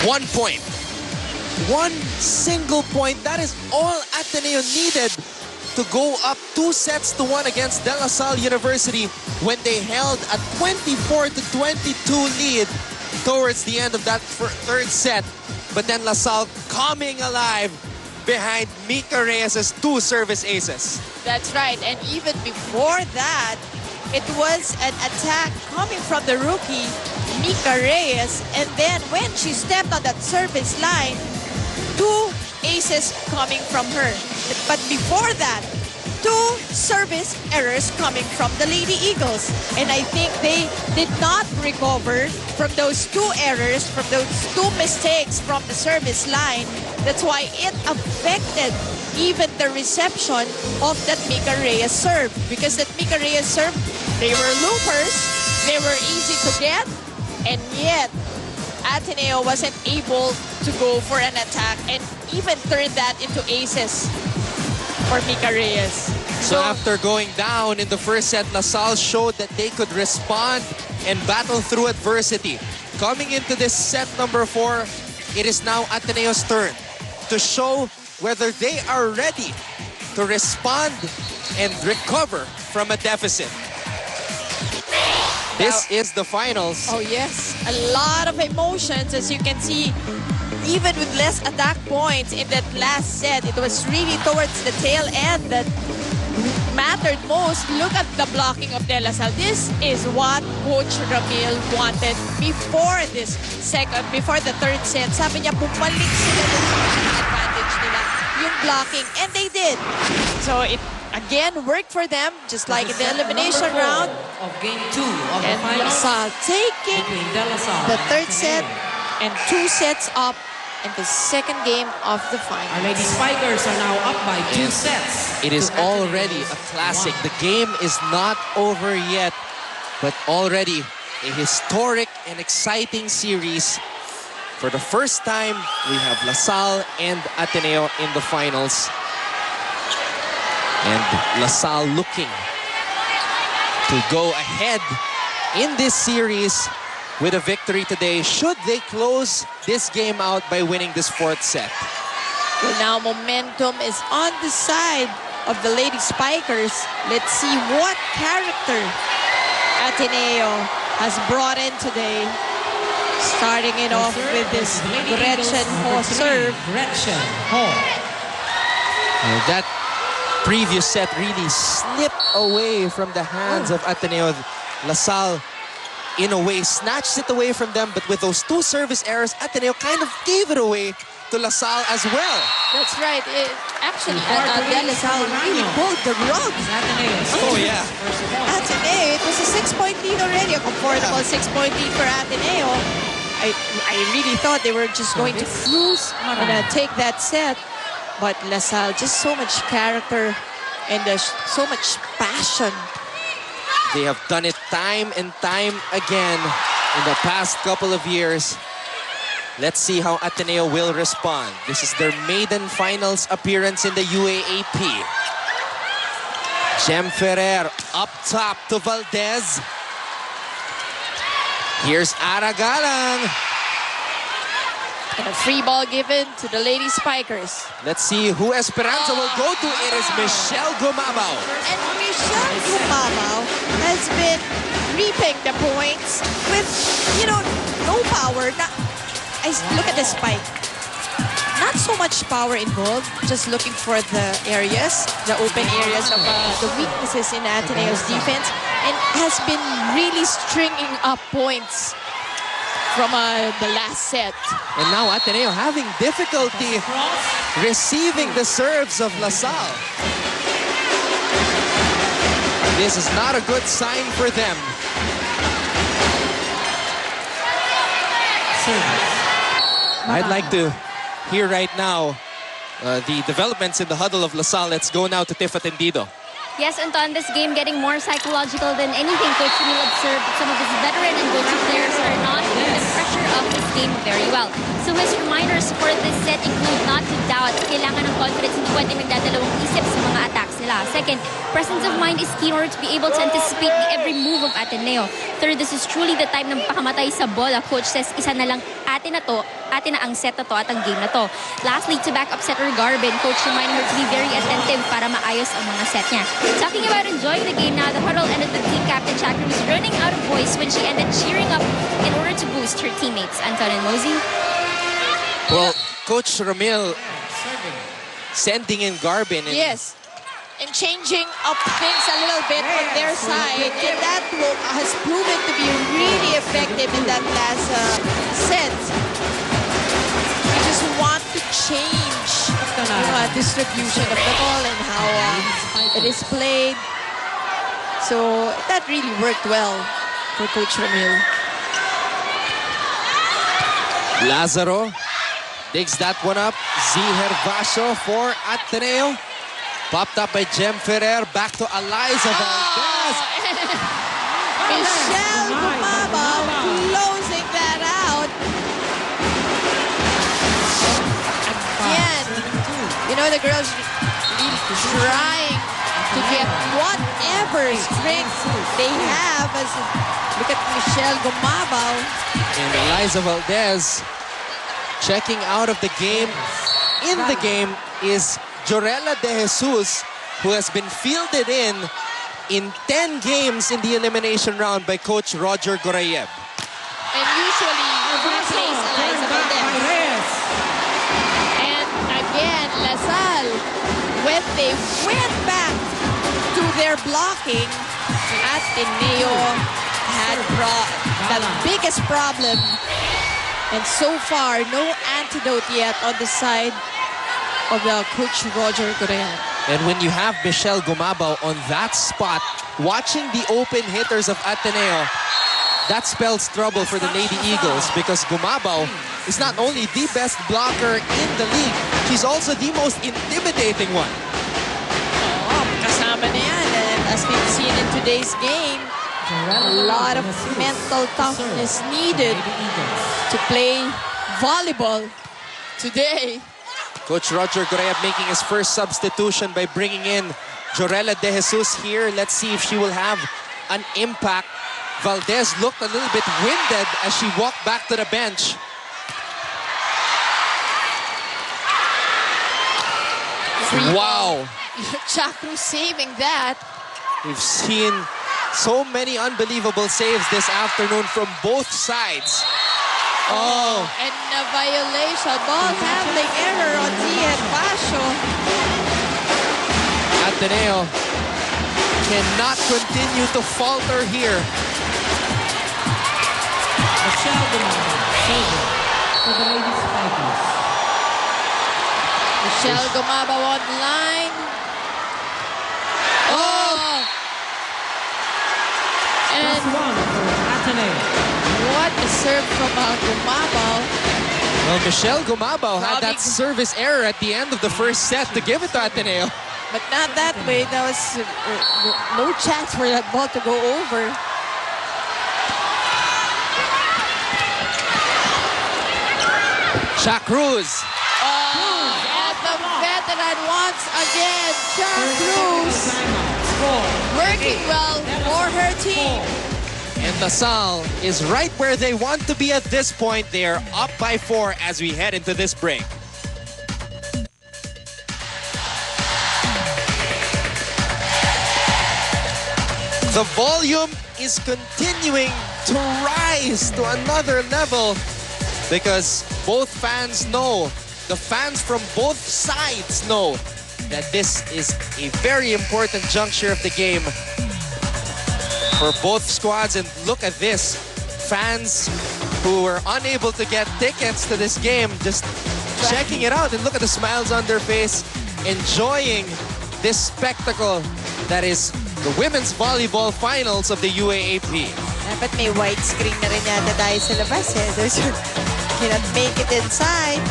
1 point. One single point. That is all Ateneo needed to go up 2-1 against De La Salle University when they held a 24-22 lead towards the end of that third set. But then La Salle coming alive behind Mika Reyes' 2 service aces. That's right. And even before that, it was an attack coming from the rookie, Mika Reyes. And then when she stepped on that service line, 2 aces coming from her. But before that, 2 service errors coming from the Lady Eagles. And I think they did not recover from those 2 errors, from those 2 mistakes from the service line. That's why it affected even the reception of that Mika Reyes serve. Because that Mika Reyes serve, they were loopers, they were easy to get, and yet Ateneo wasn't able to go for an attack and even turn that into aces for Mika Reyes. So after going down in the first set, La Salle showed that they could respond and battle through adversity. Coming into this set number 4, it is now Ateneo's turn to show whether they are ready to respond and recover from a deficit. This is the finals. Oh yes, a lot of emotions, as you can see. Even with less attack points in that last set, it was really towards the tail end that mattered most. Look at the blocking of De La Salle. This is what Coach Ramil wanted before the third set. Sabi niya, bumalik sila dun sa advantage nila, yung blocking, and they did. So it again worked for them, just like in the elimination round. Of game 2 of the And finals, La Salle taking the third set and 2 sets up in the second game of the finals. Our Lady Spikers are now up by 2 sets. It is already a classic. The game is not over yet, but already a historic and exciting series. For the first time, we have La Salle and Ateneo in the finals. And La Salle looking to go ahead in this series with a victory today, should they close this game out by winning this 4th set. Well, now momentum is on the side of the Lady Spikers. Let's see what character Ateneo has brought in today. Starting it off with this Gretchen Ho serve. Gretchen Ho. That previous set really slipped away from the hands of Ateneo. La Salle, in a way, snatched it away from them, but with those 2 service errors, Ateneo kind of gave it away to La Salle as well. That's right. Actually, De La Salle really pulled the rug. Oh, yeah. Ateneo, it was a 6-point lead already, a comfortable 6-point lead for Ateneo. I really thought they were just going to cruise and take that set. But La Salle, just so much character and so much passion. They have done it time and time again in the past couple of years. Let's see how Ateneo will respond. This is their maiden finals appearance in the UAAP. Jem Ferrer up top to Valdez. Here's Aragalang. And a free ball given to the Lady Spikers. Let's see who Esperanza will go to. It is Michelle Gumabao. And Michelle Gumabao has been reaping the points with, no power. Look at the spike. Not so much power involved, just looking for the areas, the open areas of the weaknesses in Ateneo's defense, and has been really stringing up points from the last set. And now Ateneo having difficulty receiving the serves of La Salle. This is not a good sign for them. I'd like to hear right now the developments in the huddle of La Salle. Let's go now to Tiff Atendido. Yes, Anton, this game getting more psychological than anything. Coach Ramil observed that some of his veteran and go-to players are not feeling the pressure of this game very well. So his reminders for this set include not to doubt, kailangan ng confidence, hindi pwede magdadalawang isip sa mga attacks nila. Second, presence of mind is key in order to be able to anticipate the every move of Ateneo. Third, this is truly the time ng pakamatay sa bola. Coach says isa na lang atin na ang set na to at ang game na to. Lastly, to back up setter Garbin, coach reminding her to be very attentive para maayos ang mga set niya. Talking about enjoying the game now, the huddle ended with team captain Chakra was running out of voice when she ended cheering up in order to boost her teammates. Anton and Mosey. Well, Coach Ramil sending in Garbin. And Yes. And changing up things a little bit on their side. And that has proven to be really effective in that last set. You just want to change distribution of the ball and how it is played. So that really worked well for Coach Ramil. Lazaro digs that one up. Z Hervasio for Ateneo. Popped up by Jem Ferrer. Back to Eliza Valdez. Michelle Gumaba closing that out. Again, you know, the girls really trying to get whatever strength they have. As look at Michelle Gumaba. And Eliza Valdez checking out of the game. In the game is Jorela De Jesus, who has been fielded in 10 games in the elimination round by Coach Roger Gorayev. And usually replace Eliza Valdez. And again, LaSalle, when they went back to their blocking, Ateneo had the biggest problem. And so far, no antidote yet on the side of the Coach Roger Gorayev. And when you have Michelle Gumabao on that spot, watching the open hitters of Ateneo, that spells trouble for the Lady Eagles because Gumabao is not only the best blocker in the league, she's also the most intimidating one. Oh, kasama na yan. And as we've seen in today's game, a lot of mental toughness needed to play volleyball today. Coach Roger Gorayev making his first substitution by bringing in Jorela De Jesus here. Let's see if she will have an impact. Valdez looked a little bit winded as she walked back to the bench. Wow. Chakru saving that. We've seen so many unbelievable saves this afternoon from both sides. Oh. And a violation. Ball handling error on Ziad Basho. Ateneo cannot continue to falter here. Michelle Gumaba, silver for the ladies Tigers. Michelle Gumaba on the line. Oh! And +1 for Ateneo. what a serve from Gumaba. Well, Michelle Gumabao had that service error at the end of the first set to give it to Ateneo. But not that way. There was no chance for that ball to go over. Cruz. And the veteran once again, Cruz, working well for her team. And LaSalle is right where they want to be at this point. They are up by 4 as we head into this break. The volume is continuing to rise to another level because both fans know, the fans from both sides know that this is a very important juncture of the game for both squads. And look at this, fans who were unable to get tickets to this game just checking it out, and look at the smiles on their face, enjoying this spectacle that is the women's volleyball finals of the UAAP. Dapat may widescreen na rin yata tayo sa labas eh. Cannot make it inside.